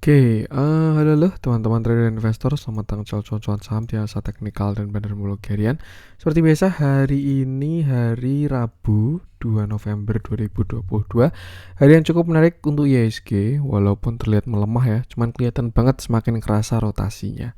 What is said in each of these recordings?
Halo teman-teman trader dan investor, selamat datang di cuan-cuan saham di Asa Teknikal dan Bandar Muluk Harian. Seperti biasa, hari ini hari Rabu 2 November 2022. Hari yang cukup menarik untuk IHSG, walaupun terlihat melemah ya, cuman kelihatan banget semakin kerasa rotasinya.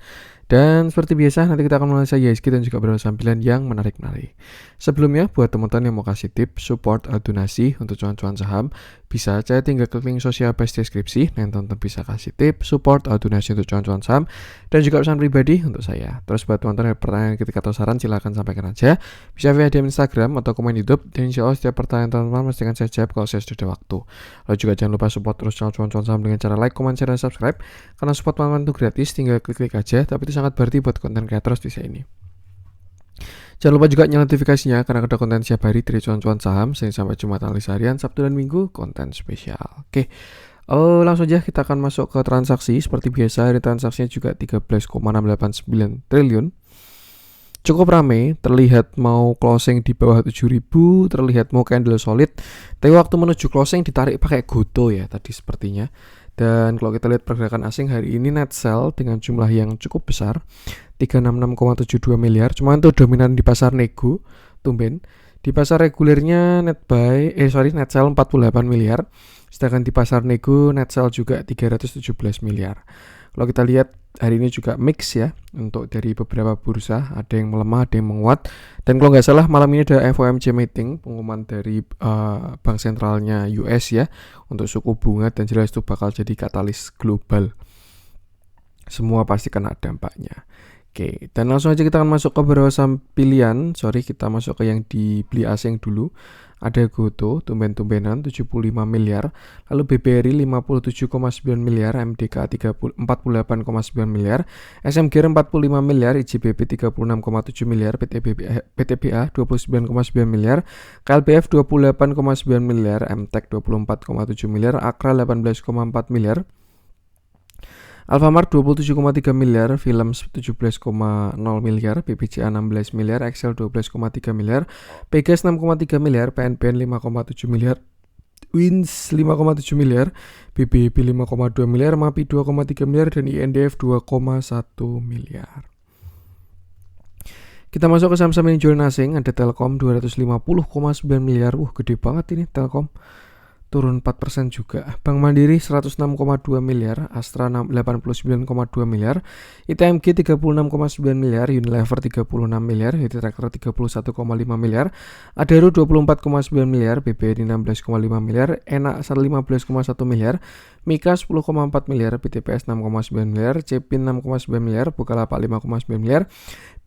Dan seperti biasa, nanti kita akan menganalisa IHSG dan juga beberapa saham pilihan yang menarik-menarik. Sebelumnya, buat teman-teman yang mau kasih tips, support, atau donasi untuk cuan-cuan saham, bisa aja tinggal klik link sosial base deskripsi. Nah, teman-teman bisa kasih tips, support, atau donasi untuk cuan-cuan saham, dan juga pesan pribadi untuk saya. Terus buat teman-teman yang pertanyaan ketika atau saran, silahkan sampaikan aja. Bisa via DM Instagram atau komen YouTube, dan insya Allah setiap pertanyaan teman-teman mesti akan saya jawab kalau saya sudah ada waktu. Lalu juga jangan lupa support terus cuan-cuan saham dengan cara like, comment, share, dan subscribe. Karena support teman-teman itu gratis, tinggal klik-klik aja, tapi itu sangat berarti buat konten kreator di ini. Jangan lupa juga nyalakan notifikasinya karena ada konten setiap hari dari cuan-cuan saham, Senin sampai Jumat analisa harian, Sabtu dan Minggu konten spesial. Langsung aja kita akan masuk ke transaksi. Seperti biasa, hari transaksinya juga 13,689 triliun. Cukup ramai, terlihat mau closing di bawah 7.000, terlihat mau candle solid. Tapi waktu menuju closing ditarik pakai goto ya tadi sepertinya. Dan kalau kita lihat pergerakan asing hari ini net sell dengan jumlah yang cukup besar 366,72 miliar. Cuma itu dominan di pasar nego, tumben. Di pasar regulernya net sell 48 miliar. Sedangkan di pasar nego net sell juga 317 miliar. Kalau kita lihat hari ini juga mix ya untuk dari beberapa bursa, ada yang melemah, ada yang menguat. Dan kalau nggak salah malam ini ada FOMC meeting, pengumuman dari bank sentralnya US ya untuk suku bunga, dan jelas itu bakal jadi katalis global. Semua pasti kena dampaknya. Dan langsung aja kita akan masuk ke beberapa saham pilihan. Kita masuk ke yang dibeli asing dulu. Ada Goto, tumben-tumbenan 75 miliar. Lalu BBRI 57,9 miliar, MDK 48,9 miliar, SMGR 45 miliar, IJBB 36,7 miliar, PTBA 29,9 miliar, KLBF 28,9 miliar, MTEK 24,7 miliar, Akra 18,4 miliar, Alfamart 27,3 miliar, Philips 17,0 miliar, BBCA 16 miliar, Excel 12,3 miliar, Pegas 6,3 miliar, PNBN 5,7 miliar, Wins 5,7 miliar, BBB 5,2 miliar, MAPI 2,3 miliar, dan INDF 2,1 miliar. Kita masuk ke saham-saham yang jualan asing. Ada Telkom 250,9 miliar. Gede banget ini Telkom. Turun 4% juga. Bank Mandiri 106,2 miliar, Astra 89,2 miliar, ITMG 36,9 miliar, Unilever 36 miliar, Hitachi Tracker 31,5 miliar, Adaro 24,9 miliar, BBRI 16,5 miliar, Enak 15,1 miliar, Mika 10,4 miliar, PTPS 6,9 miliar, Cepin 6,9 miliar, Bukalapak 5,9 miliar,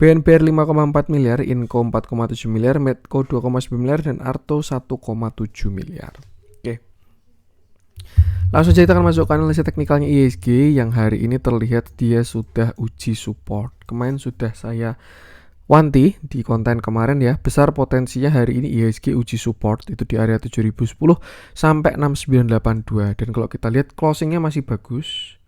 BNPR 5,4 miliar, Inco 4,7 miliar, Medco 2,9 miliar, dan Arto 1,7 miliar. Langsung saja kita akan masuk ke analisa teknikalnya IHSG yang hari ini terlihat dia sudah uji support. Kemarin sudah saya wanti di konten kemarin ya, besar potensinya hari ini IHSG uji support itu di area 7010 sampai 6982. Dan kalau kita lihat closingnya masih bagus.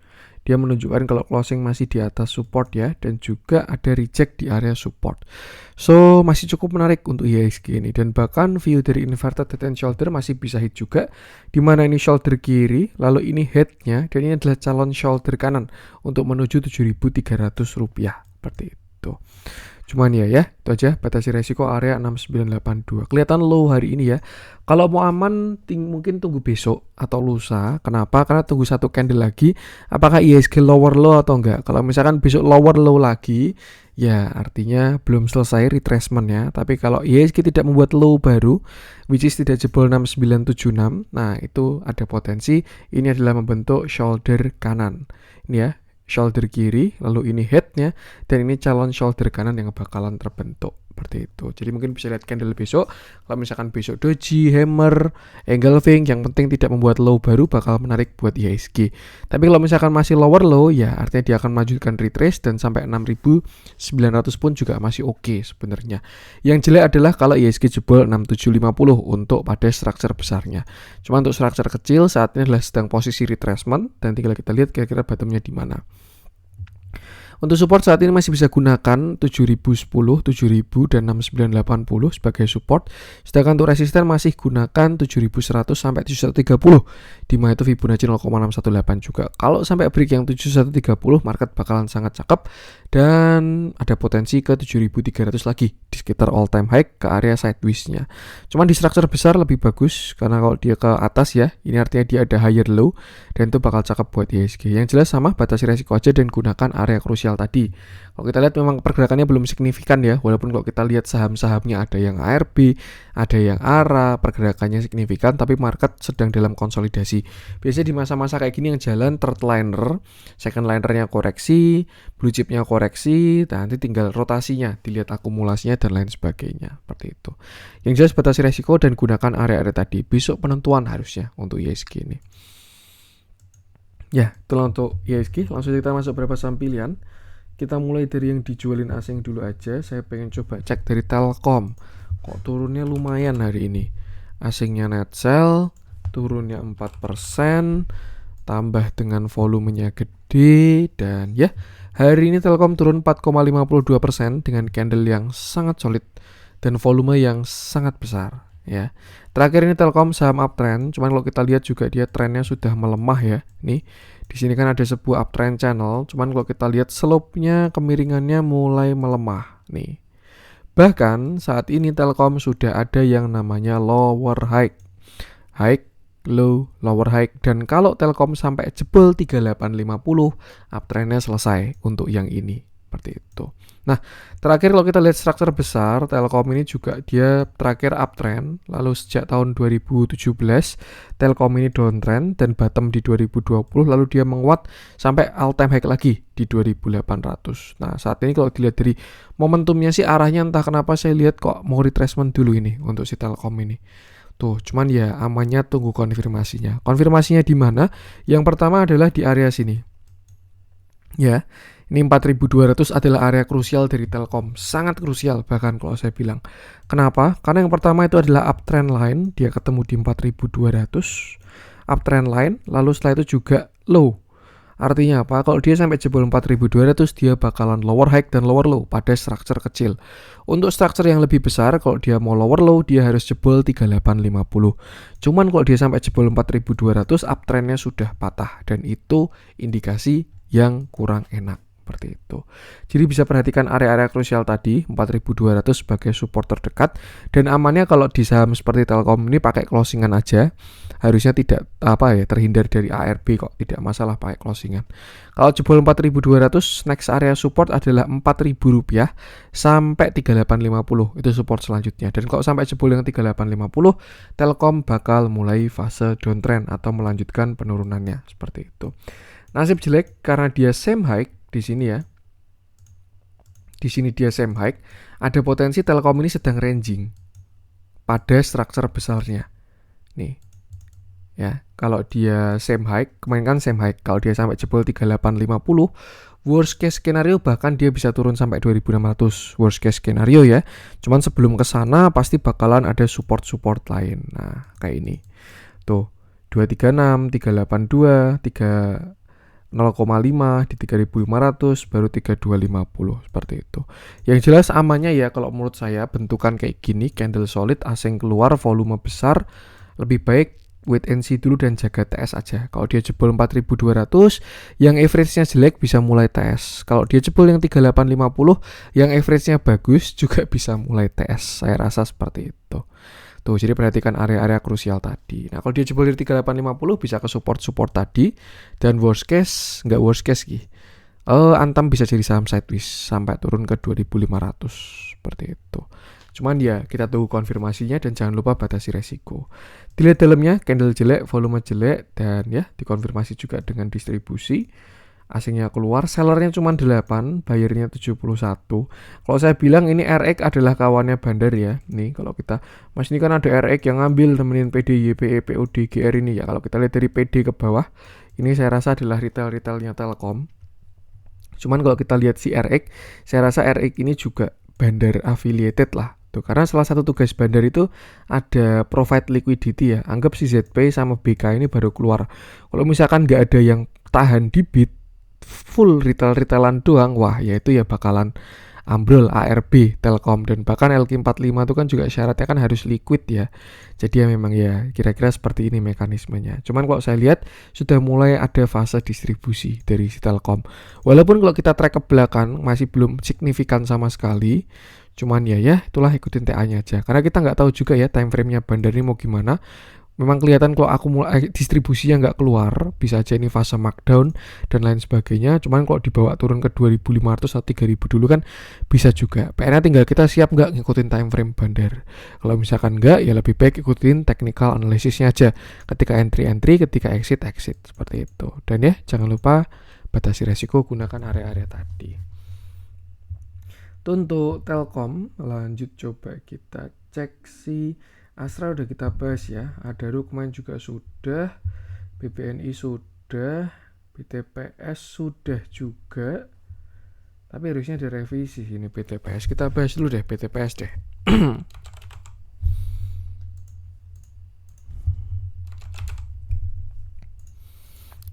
Dia menunjukkan kalau closing masih di atas support ya, dan juga ada reject di area support. So masih cukup menarik untuk IHSG ini, dan bahkan view dari inverted head and shoulder masih bisa hit juga, dimana ini shoulder kiri, lalu ini headnya, dan ini adalah calon shoulder kanan untuk menuju 7.300 rupiah seperti itu. Cuman ya itu aja, batasi resiko area 6982. Kelihatan low hari ini ya. Kalau mau aman mungkin tunggu besok atau lusa. Kenapa? Karena tunggu satu candle lagi. Apakah IHSG lower low atau enggak? Kalau misalkan besok lower low lagi, ya artinya belum selesai retracement ya. Tapi kalau IHSG tidak membuat low baru, which is tidak jebol 6976, nah itu ada potensi ini adalah membentuk shoulder kanan. Ini ya, shoulder kiri, lalu ini headnya, dan ini calon shoulder kanan yang bakalan terbentuk seperti itu. Jadi mungkin bisa lihat candle besok. Kalau misalkan besok doji, hammer, engulfing, yang penting tidak membuat low baru, bakal menarik buat IHSG. Tapi kalau misalkan masih lower low, ya artinya dia akan melanjutkan retrace dan sampai 6.900 pun juga masih oke sebenarnya. Yang jelek adalah kalau IHSG jebol 6750 untuk pada structure besarnya. Cuma untuk structure kecil saat ini adalah sedang posisi retracement, dan tinggal kita lihat kira-kira bottomnya di mana. Untuk support saat ini masih bisa gunakan 7010, 7000 dan 6980 sebagai support. Sedangkan untuk resisten masih gunakan 7100 sampai 7130. Di mana itu Fibonacci 0,618 juga. Kalau sampai break yang 7130, market bakalan sangat cakep dan ada potensi ke 7300 lagi di sekitar all time high ke area sideways-nya. Cuman di structure besar lebih bagus karena kalau dia ke atas ya, ini artinya dia ada higher low dan itu bakal cakep buat IHSG. Yang jelas sama, batasi resiko aja dan gunakan area krusial tadi. Kalau kita lihat memang pergerakannya belum signifikan ya, walaupun kalau kita lihat saham-sahamnya ada yang ARB, ada yang ARA, pergerakannya signifikan, tapi market sedang dalam konsolidasi. Biasanya di masa-masa kayak gini yang jalan third liner, second linernya koreksi, blue chipnya koreksi, nanti tinggal rotasinya, dilihat akumulasinya dan lain sebagainya, seperti itu. Yang jelas batasi resiko dan gunakan area-area tadi. Besok penentuan harusnya untuk IHSG ini. Ya, itulah untuk IHSG. Langsung kita masuk beberapa saham pilihan. Kita mulai dari yang dijualin asing dulu aja. Saya pengen coba cek dari Telkom. Kok turunnya lumayan hari ini. Asingnya net sell, turunnya 4%, tambah dengan volumenya gede. Dan ya, hari ini Telkom turun 4,52% dengan candle yang sangat solid dan volume yang sangat besar. Ya, terakhir ini Telkom saham uptrend. Cuman kalau kita lihat juga dia trennya sudah melemah ya. Nih, di sini kan ada sebuah uptrend channel. Cuman kalau kita lihat slope-nya, kemiringannya mulai melemah. Nih, bahkan saat ini Telkom sudah ada yang namanya lower high, low, lower high. Dan kalau Telkom sampai jebol 3850, uptrendnya selesai untuk yang ini. Seperti itu. Nah, terakhir kalau kita lihat struktur besar, Telkom ini juga dia terakhir uptrend, lalu sejak tahun 2017 Telkom ini downtrend dan bottom di 2020, lalu dia menguat sampai all time high lagi di 2800. Nah, saat ini kalau dilihat dari momentumnya sih arahnya entah kenapa saya lihat kok mau retracement dulu ini untuk si Telkom ini. Tuh, cuman ya amannya tunggu konfirmasinya. Konfirmasinya di mana? Yang pertama adalah di area sini. Ya. Ini 4200 adalah area krusial dari Telkom, sangat krusial bahkan kalau saya bilang. Kenapa? Karena yang pertama itu adalah uptrend line, dia ketemu di 4200, uptrend line, lalu setelah itu juga low. Artinya apa? Kalau dia sampai jebol 4200, dia bakalan lower high dan lower low pada structure kecil. Untuk structure yang lebih besar, kalau dia mau lower low, dia harus jebol 3850. Cuman kalau dia sampai jebol 4200, uptrendnya sudah patah dan itu indikasi yang kurang enak. Seperti itu. Jadi bisa perhatikan area-area krusial tadi 4200 sebagai support terdekat dan amannya kalau di saham seperti Telkom ini pakai closingan aja. Harusnya tidak terhindar dari ARB kok, tidak masalah pakai closingan. Kalau jebol 4200, next area support adalah Rp4.000 sampai 3850. Itu support selanjutnya. Dan kalau sampai jebol yang 3850, Telkom bakal mulai fase downtrend atau melanjutkan penurunannya seperti itu. Nasib jelek karena dia same high di sini ya. Di sini dia same high, ada potensi Telkom ini sedang ranging pada structure besarnya. Nih. Ya, kalau dia same high, kemarin kan same high, kalau dia sampai jebol 3850, worst case skenario bahkan dia bisa turun sampai 2600. Worst case skenario ya. Cuman sebelum ke sana pasti bakalan ada support-support lain. Nah, kayak ini. Tuh, 236, 382, 0,5 di 3500 baru 3250 seperti itu. Yang jelas amannya ya kalau menurut saya bentukan kayak gini, candle solid, asing keluar, volume besar, lebih baik wait and see dulu dan jaga TS aja. Kalau dia jebol 4200, yang average-nya jelek bisa mulai TS. Kalau dia jebol yang 3850, yang average-nya bagus juga bisa mulai TS. Saya rasa seperti itu. Tuh, jadi perhatikan area-area krusial tadi. Nah, kalau dia jebol dari 3850 bisa ke support-support tadi. Dan worst case, nggak worst case gitu. Antam bisa jadi saham sideways sampai turun ke 2500. Seperti itu. Cuman ya, kita tunggu konfirmasinya dan jangan lupa batasi resiko. Dilihat dalamnya, candle jelek, volume jelek, dan ya, dikonfirmasi juga dengan distribusi. Asingnya keluar, sellernya cuma 8, bayarnya 71. Kalau saya bilang ini RX adalah kawannya Bandar ya. Nih kalau kita, Mas ini kan ada RX yang ngambil temenin PD, YPE, POD, GR ini ya. Kalau kita lihat dari PD ke bawah, ini saya rasa adalah retail-retailnya Telkom. Cuman kalau kita lihat si RX, saya rasa RX ini juga Bandar affiliated lah. Tuh, karena salah satu tugas Bandar itu ada provide liquidity ya. Anggap si ZP sama BK ini baru keluar. Kalau misalkan nggak ada yang tahan di bid, full retailan doang, wah ya itu ya bakalan ambrol ARB, Telkom, dan bahkan LQ45 itu kan juga syaratnya kan harus liquid ya. Jadi ya memang ya kira-kira seperti ini mekanismenya. Cuman kalau saya lihat sudah mulai ada fase distribusi dari si Telkom. Walaupun kalau kita track ke belakang masih belum signifikan sama sekali. Cuman ya itulah ikutin TA-nya aja. Karena kita nggak tahu juga ya time frame-nya bandar ini mau gimana. Memang kelihatan kalau distribusinya nggak keluar, bisa aja ini fase markdown dan lain sebagainya. Cuman kalau dibawa turun ke 2.500 atau 3.000 dulu kan bisa juga. PR-nya tinggal kita siap nggak ngikutin time frame bandar. Kalau misalkan nggak, ya lebih baik ikutin technical analysisnya aja. Ketika entry, ketika exit seperti itu. Dan ya jangan lupa batasi resiko, gunakan area-area tadi. Itu untuk Telkom. Lanjut coba kita cek si Astra udah kita bahas ya. Adaro kemarin juga sudah, BBNI sudah, BTPS sudah juga. Tapi harusnya ada revisi ini BTPS. Kita bahas dulu deh BTPS deh.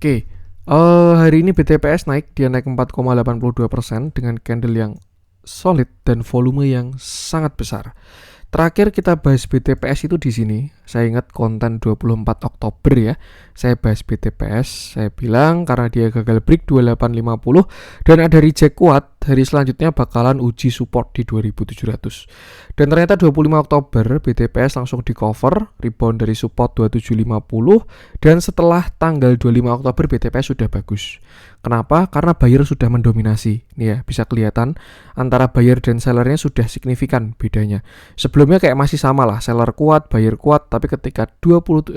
Oke, hari ini BTPS naik, dia naik 4,82% dengan candle yang solid dan volume yang sangat besar. Terakhir kita bahas BTPS itu di sini. Saya ingat konten 24 Oktober ya. Saya bahas BTPS, saya bilang karena dia gagal break 2850 dan ada reject kuat, hari selanjutnya bakalan uji support di 2700. Dan ternyata 25 Oktober BTPS langsung di cover, rebound dari support 2750 dan setelah tanggal 25 Oktober BTPS sudah bagus. Kenapa? Karena buyer sudah mendominasi. Nih ya, bisa kelihatan antara buyer dan sellernya sudah signifikan bedanya. Sebelumnya kayak masih sama lah, seller kuat, buyer kuat, tapi ketika 25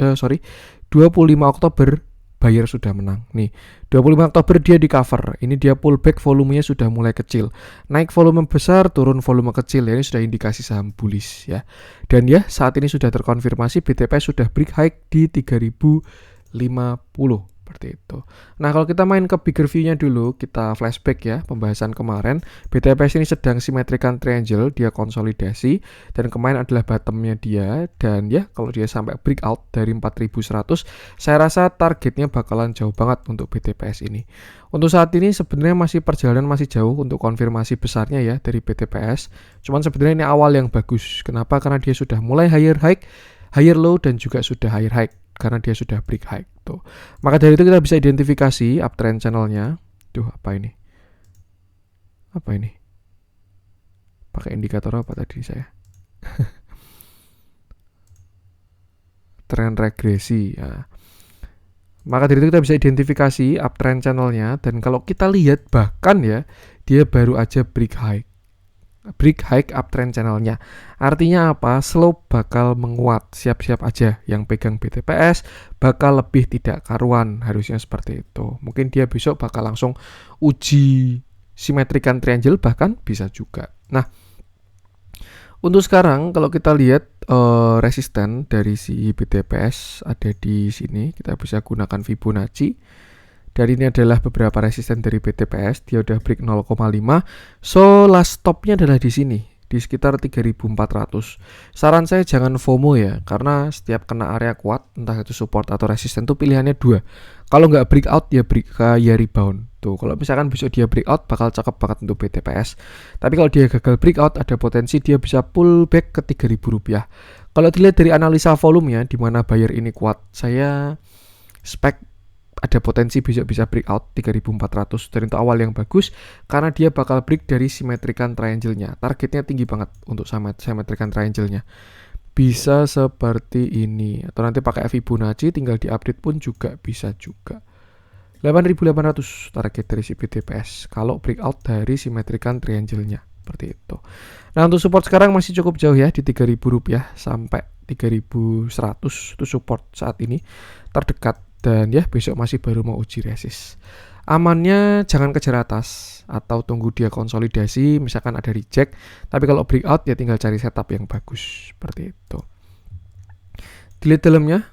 Oktober buyer sudah menang. Nih, 25 Oktober dia di cover. Ini dia pullback, volumenya sudah mulai kecil. Naik volume besar, turun volume kecil. Ya, ini sudah indikasi saham bullish ya. Dan ya, saat ini sudah terkonfirmasi BTPS sudah break high di 3050. Seperti itu. Nah, kalau kita main ke bigger view-nya dulu, kita flashback ya pembahasan kemarin. BTPS ini sedang symmetrical triangle, dia konsolidasi dan kemarin adalah bottom-nya dia, dan ya kalau dia sampai breakout dari 4100, saya rasa targetnya bakalan jauh banget untuk BTPS ini. Untuk saat ini sebenarnya perjalanan masih jauh untuk konfirmasi besarnya ya dari BTPS. Cuman sebenarnya ini awal yang bagus. Kenapa? Karena dia sudah mulai higher high, higher low dan juga sudah higher high karena dia sudah break high tuh. Maka dari itu kita bisa identifikasi uptrend channelnya. Tuh, apa ini? Pakai indikator apa tadi saya? Tren regresi ya. Maka dari itu kita bisa identifikasi uptrend channelnya, dan kalau kita lihat bahkan ya dia baru aja break high uptrend channelnya. Artinya apa? Slope bakal menguat. Siap-siap aja yang pegang BTPS bakal lebih tidak karuan, harusnya seperti itu. Mungkin dia besok bakal langsung uji symmetrical triangle, bahkan bisa juga. Nah, untuk sekarang kalau kita lihat resisten dari si BTPS ada di sini, kita bisa gunakan Fibonacci. Dan ini adalah beberapa resisten dari BTPS, dia udah break 0,5. So last stopnya adalah di sini, di sekitar 3400. Saran saya jangan FOMO ya, karena setiap kena area kuat, entah itu support atau resisten tuh pilihannya dua. Kalau nggak breakout ya rebound. Tuh, kalau misalkan besok dia breakout bakal cakep banget untuk BTPS. Tapi kalau dia gagal breakout ada potensi dia bisa pull back ke 3.000 rupiah. Kalau dilihat dari analisa volumenya di mana buyer ini kuat, saya spek ada potensi besok bisa breakout 3400 dan itu awal yang bagus karena dia bakal break dari symmetrical triangle-nya. Targetnya tinggi banget untuk symmetrical triangle-nya. Bisa seperti ini atau nanti pakai Fibonacci tinggal diupdate pun juga bisa juga. 8.800 target dari si BTPS kalau breakout dari symmetrical triangle-nya seperti itu. Nah, untuk support sekarang masih cukup jauh ya di 3.000 rupiah sampai 3.100 itu support saat ini terdekat. Dan ya besok masih baru mau uji resist. Amannya jangan kejar atas atau tunggu dia konsolidasi, misalkan ada reject. Tapi kalau breakout ya tinggal cari setup yang bagus seperti itu. Dilihat dalamnya,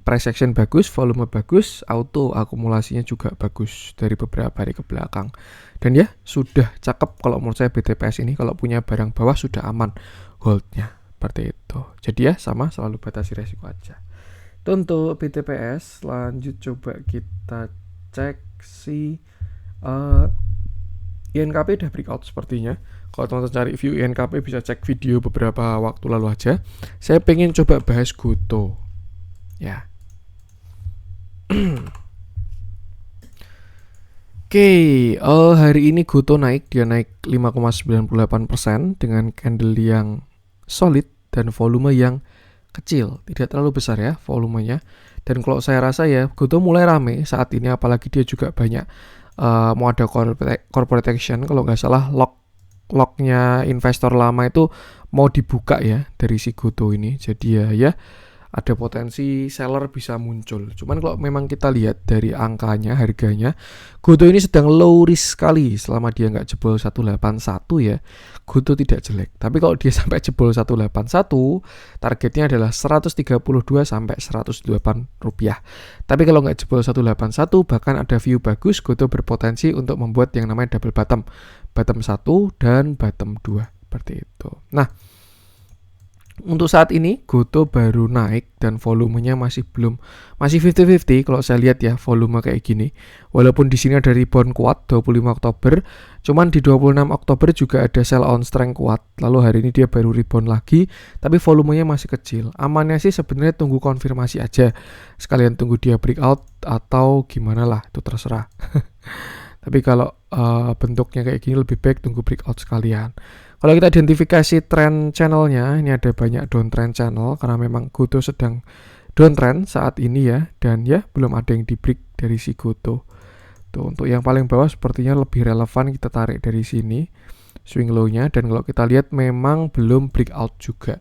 price action bagus, volume bagus, auto akumulasinya juga bagus dari beberapa hari ke belakang. Dan ya sudah cakep kalau menurut saya BTPS ini, kalau punya barang bawah sudah aman holdnya seperti itu. Jadi ya sama, selalu batasi resiko aja. Untuk BTPS, lanjut coba kita cek si INKP udah breakout sepertinya. Kalau teman-teman cari view INKP bisa cek video beberapa waktu lalu aja. Saya pengen coba bahas GoTo ya. Oke, hari ini GoTo naik, dia naik 5,98% dengan candle yang solid dan volume yang kecil, tidak terlalu besar ya volumenya. Dan kalau saya rasa ya GoTo mulai rame saat ini, apalagi dia juga banyak mau ada corporate action, kalau nggak salah locknya investor lama itu mau dibuka ya dari si GoTo ini. Jadi ya ada potensi seller bisa muncul. Cuman kalau memang kita lihat dari angkanya, harganya, GoTo ini sedang low risk sekali. Selama dia nggak jebol 181 ya, GoTo tidak jelek. Tapi kalau dia sampai jebol 181, targetnya adalah 132 sampai 108 rupiah. Tapi kalau nggak jebol 181, bahkan ada view bagus, GoTo berpotensi untuk membuat yang namanya double bottom. Bottom 1 dan bottom 2. Seperti itu. Nah, untuk saat ini GoTo baru naik dan volumenya masih 50-50 kalau saya lihat ya, volume kayak gini. Walaupun di sini ada rebound kuat 25 Oktober, cuman di 26 Oktober juga ada sell on strength kuat. Lalu hari ini dia baru rebound lagi, tapi volumenya masih kecil. Amannya sih sebenarnya tunggu konfirmasi aja. Sekalian tunggu dia breakout atau gimana lah, itu terserah. Tapi kalau bentuknya kayak gini lebih baik tunggu breakout sekalian. Kalau kita identifikasi trend channelnya, ini ada banyak downtrend channel karena memang GoTo sedang downtrend saat ini ya, dan ya belum ada yang di break dari si GoTo. Tuh, untuk yang paling bawah sepertinya lebih relevan kita tarik dari sini swing low-nya, dan kalau kita lihat memang belum breakout juga.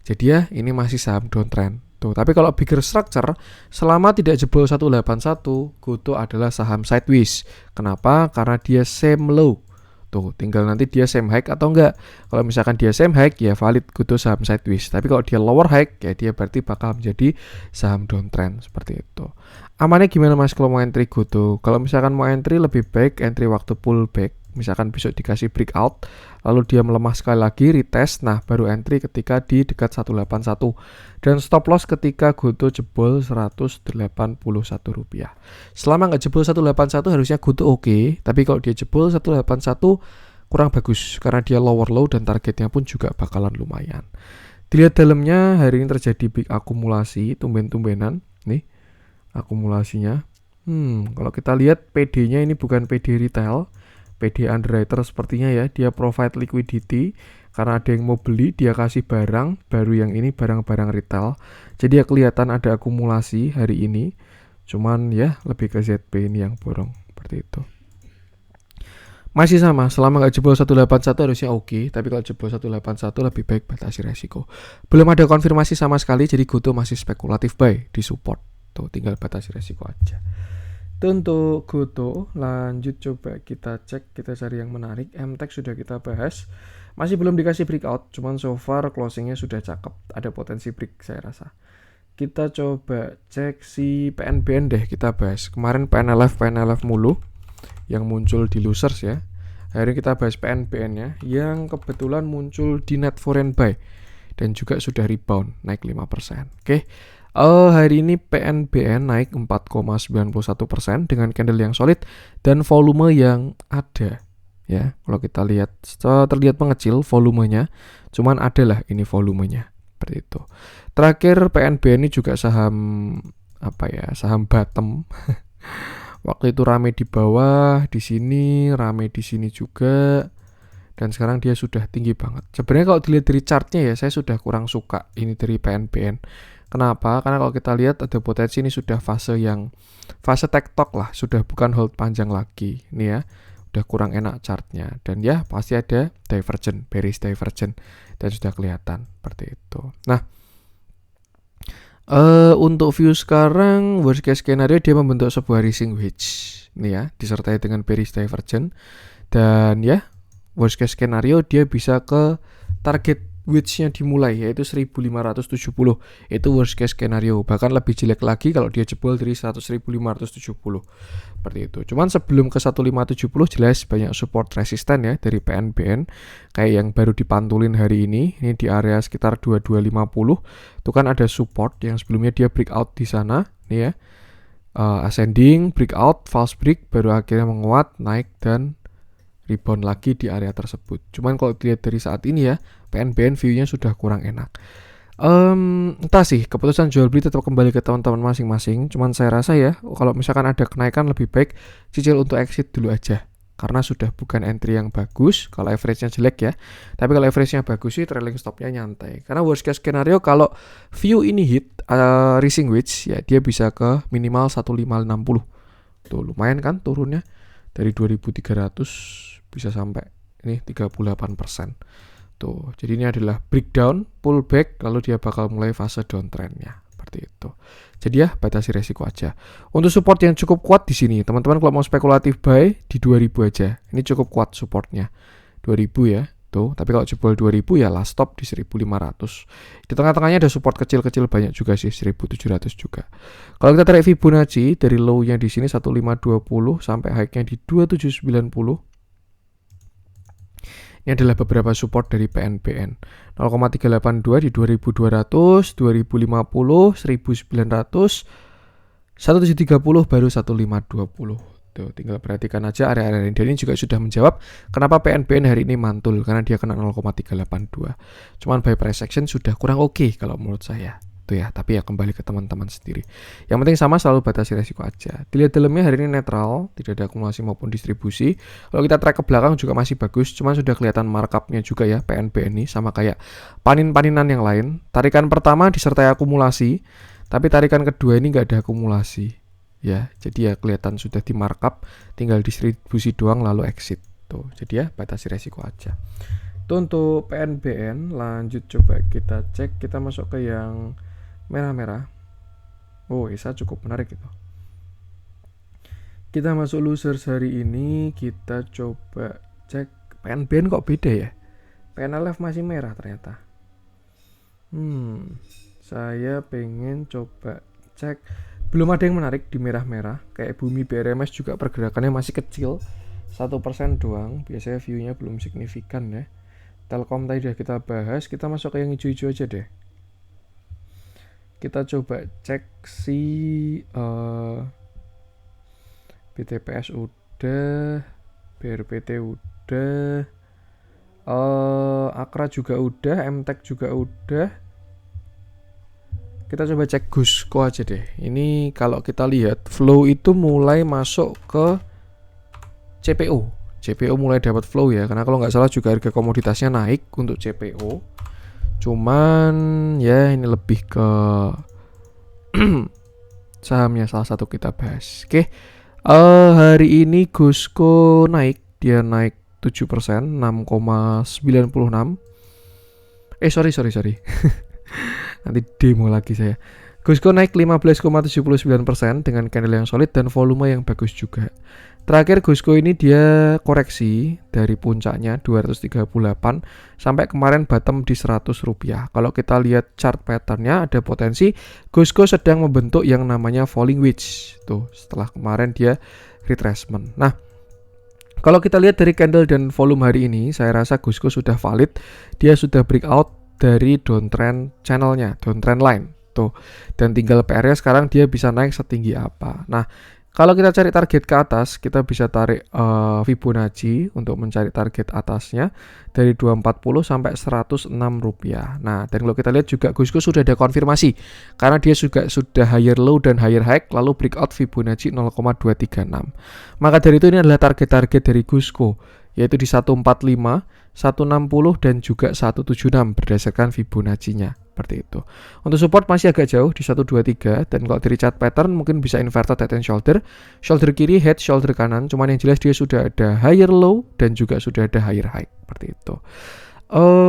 Jadi ya ini masih saham downtrend. Tuh, tapi kalau bigger structure, selama tidak jebol 181, GoTo adalah saham sideways. Kenapa? Karena dia same low. Tuh, tinggal nanti dia same high atau enggak. Kalau misalkan dia same high, ya valid GoTo saham sideways. Tapi kalau dia lower high, ya dia berarti bakal menjadi saham downtrend seperti itu. Amannya gimana mas kalau mau entry GoTo? Kalau misalkan mau entry, lebih baik entry waktu pullback. Misalkan besok dikasih breakout, lalu dia melemah sekali lagi, retest, nah baru entry ketika di dekat 181. Dan stop loss ketika GoTo jebol 181 rupiah. Selama nggak jebol 181 harusnya GoTo oke, tapi kalau dia jebol 181 kurang bagus, karena dia lower low dan targetnya pun juga bakalan lumayan. Dilihat dalamnya, hari ini terjadi big akumulasi, tumben-tumbenan, nih akumulasinya. Kalau kita lihat PD-nya ini bukan PD retail, PD underwriter sepertinya ya, dia provide liquidity karena ada yang mau beli, dia kasih barang, baru yang ini barang-barang retail. Jadi ya kelihatan ada akumulasi hari ini. Cuman ya lebih ke ZP ini yang borong seperti itu. Masih sama, selama nggak jebol 181 harusnya oke, tapi kalau jebol 181 lebih baik batasi resiko. Belum ada konfirmasi sama sekali, jadi GoTo masih spekulatif buy di support. Tuh, tinggal batasi resiko aja. Itu untuk GoTo. Lanjut coba kita cek, kita cari yang menarik. MTech sudah kita bahas, masih belum dikasih breakout, cuman so far closingnya sudah cakep, ada potensi break saya rasa. Kita coba cek si PNBN deh, kita bahas. Kemarin PNLF mulu yang muncul di losers ya. Hari ini kita bahas PNBN ya, yang kebetulan muncul di net foreign buy dan juga sudah rebound naik 5%. Oke. Hari ini PNBN naik 4,91% dengan candle yang solid dan volume yang ada ya. Kalau kita lihat terlihat mengecil volumenya, cuman adalah ini volumenya seperti itu. Terakhir PNBN ini juga saham saham bottom. Waktu itu rame di bawah, di sini rame, di sini juga, dan sekarang dia sudah tinggi banget. Sebenarnya kalau dilihat dari chartnya ya, saya sudah kurang suka ini dari PNBN. Kenapa? Karena kalau kita lihat ada potensi ini sudah fase tektok lah, sudah bukan hold panjang lagi. Ini ya, udah kurang enak chartnya, dan ya pasti ada divergent, bearish divergent, dan sudah kelihatan seperti itu. Nah, untuk view sekarang worst case scenario dia membentuk sebuah rising wedge, ini ya, disertai dengan bearish divergent, dan ya worst case scenario dia bisa ke target wedge-nya dimulai yaitu 1570. Itu worst case scenario. Bahkan lebih jelek lagi kalau dia jebol dari 1570 seperti itu. Cuman sebelum ke 1570 jelas banyak support resisten ya dari PNBN, kayak yang baru dipantulin hari ini di area sekitar 2250. Itu kan ada support yang sebelumnya dia breakout di sana nih ya. ascending, breakout, false break, baru akhirnya menguat, naik dan rebound lagi di area tersebut. Cuman kalau dilihat dari saat ini ya, PNBN view-nya sudah kurang enak. Entah sih, keputusan jual beli tetap kembali ke teman-teman masing-masing. Cuman saya rasa ya, kalau misalkan ada kenaikan lebih baik cicil untuk exit dulu aja. Karena sudah bukan entry yang bagus, kalau average-nya jelek ya. Tapi kalau average-nya bagus sih, trailing stop-nya nyantai. Karena worst case scenario kalau view ini hit rising wedge, ya dia bisa ke minimal 1560. Tuh lumayan kan turunnya dari 2300 bisa sampai ini 38%. Tuh, jadi ini adalah breakdown, pullback, lalu dia bakal mulai fase downtrend-nya. Seperti itu. Jadi ya, batasi resiko aja. Untuk support yang cukup kuat di sini, teman-teman kalau mau spekulatif buy di 2000 aja. Ini cukup kuat supportnya. 2000 ya. Tuh, tapi kalau jebol 2000 ya last stop di 1500. Di tengah-tengahnya ada support kecil-kecil banyak juga sih, 1700 juga. Kalau kita tarik Fibonacci dari low-nya di sini 1520 sampai high-nya di 2790. Ini adalah beberapa support dari PNBN. 0,382 di 2200, 2050, 1900, 1730 baru 1520. Tuh, tinggal perhatikan aja area-area ini. Dan ini juga sudah menjawab kenapa PNBN hari ini mantul, karena dia kena 0,382. Cuman buy price action sudah kurang oke kalau menurut saya. Tuh ya, tapi ya kembali ke teman-teman sendiri. Yang penting sama, selalu batasi resiko aja. Dilihat dalamnya hari ini netral, tidak ada akumulasi maupun distribusi. Kalau kita track ke belakang juga masih bagus, cuman sudah kelihatan markupnya juga ya PNBN ini, sama kayak panin-paninan yang lain. Tarikan pertama disertai akumulasi, tapi tarikan kedua ini nggak ada akumulasi. Ya, jadi ya kelihatan sudah di markup, tinggal distribusi doang lalu exit. Tuh, jadi ya batasi resiko aja. Itu untuk PNBN. Lanjut coba kita cek, kita masuk ke yang merah-merah. Oh, ESA cukup menarik itu. Kita masuk losers hari ini, kita coba cek PNBN kok beda ya. PNLF masih merah ternyata. Saya pengen coba cek. Belum ada yang menarik di merah-merah. Kayak Bumi BRMS juga pergerakannya masih kecil, 1% doang. Biasanya view-nya belum signifikan ya. Telkom tadi udah kita bahas. Kita masuk ke yang hijau-hijau aja deh. Kita coba cek si BTPS udah, BRPT udah, Akra juga udah, MTEK juga udah. Kita coba cek Gusko aja deh. Ini kalau kita lihat flow itu mulai masuk ke CPO. CPO mulai dapat flow ya, karena kalau nggak salah juga harga komoditasnya naik untuk CPO. Cuman ya ini lebih ke sahamnya salah satu kita bahas. Oke. Hari ini Gusko naik, dia naik 7%, 6,96. Sorry. Nanti demo lagi saya. Gusko naik 15,79% dengan candle yang solid dan volume yang bagus juga. Terakhir Gusko ini dia koreksi dari puncaknya 238 sampai kemarin bottom di Rp100. Kalau kita lihat chart patternnya, ada potensi Gusko sedang membentuk yang namanya falling wedge. Tuh, setelah kemarin dia retracement. Nah, kalau kita lihat dari candle dan volume hari ini, saya rasa Gusko sudah valid. Dia sudah breakout dari downtrend channelnya, downtrend line. Tuh, dan tinggal PR-nya sekarang dia bisa naik setinggi apa. Nah, kalau kita cari target ke atas, kita bisa tarik Fibonacci untuk mencari target atasnya dari 240 sampai Rp106. Nah, dan kalau kita lihat juga Gusko sudah ada konfirmasi karena dia juga sudah higher low dan higher high lalu breakout Fibonacci 0,236. Maka dari itu ini adalah target-target dari Gusko, yaitu di 145, 160 dan juga 176 berdasarkan Fibonacci-nya. Seperti itu. Untuk support masih agak jauh di 123, dan kalau dari chart pattern mungkin bisa inverted head and shoulder. Shoulder kiri, head, shoulder kanan. Cuman yang jelas dia sudah ada higher low dan juga sudah ada higher high. Seperti itu.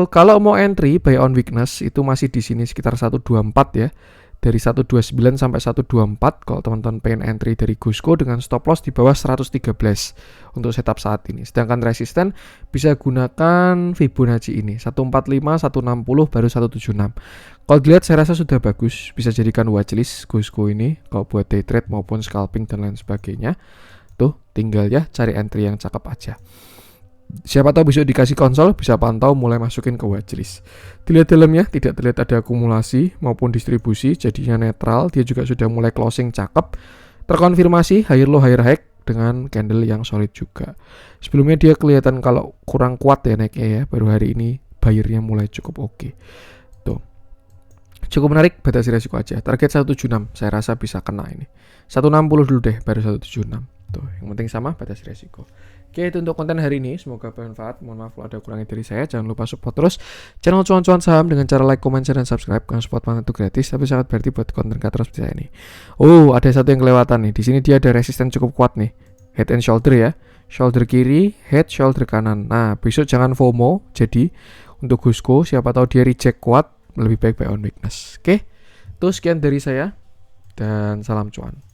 Kalau mau entry buy on weakness itu masih di sini sekitar 124 ya. Dari 129 sampai 124 kalau teman-teman pengen entry dari Gusko dengan stop loss di bawah 113 untuk setup saat ini. Sedangkan resisten bisa gunakan Fibonacci ini 145, 160 baru 176. Kalau dilihat saya rasa sudah bagus, bisa jadikan watchlist Gusko ini kalau buat day trade maupun scalping dan lain sebagainya. Tuh, tinggal ya cari entry yang cakep aja. Siapa tahu besok dikasih konsol, bisa pantau mulai masukin ke watchlist. Dilihat dalamnya tidak terlihat ada akumulasi maupun distribusi, jadinya netral. Dia juga sudah mulai closing cakep. terkonfirmasi higher low higher high dengan candle yang solid juga. Sebelumnya dia kelihatan kalau kurang kuat ya naiknya ya, baru hari ini buyernya mulai cukup oke. Tuh. Cukup menarik, batasi resiko aja. Target 176, saya rasa bisa kena ini. 160 dulu deh, baru 176. Tuh, yang penting sama batasi resiko. Oke, itu untuk konten hari ini. Semoga bermanfaat. Mohon maaf kalau ada kurangnya dari saya. Jangan lupa support terus channel cuan-cuan saham dengan cara like, comment, share, dan subscribe. Karena support banget itu gratis, tapi sangat berarti buat konten kreator seperti saya ini. Oh, ada satu yang kelewatan nih. Di sini dia ada resisten cukup kuat nih. Head and shoulder ya. Shoulder kiri, head, shoulder kanan. Nah, besok jangan FOMO. Jadi, untuk Gusko, siapa tahu dia reject kuat, lebih baik buy on weakness. Oke, itu sekian dari saya. Dan salam cuan.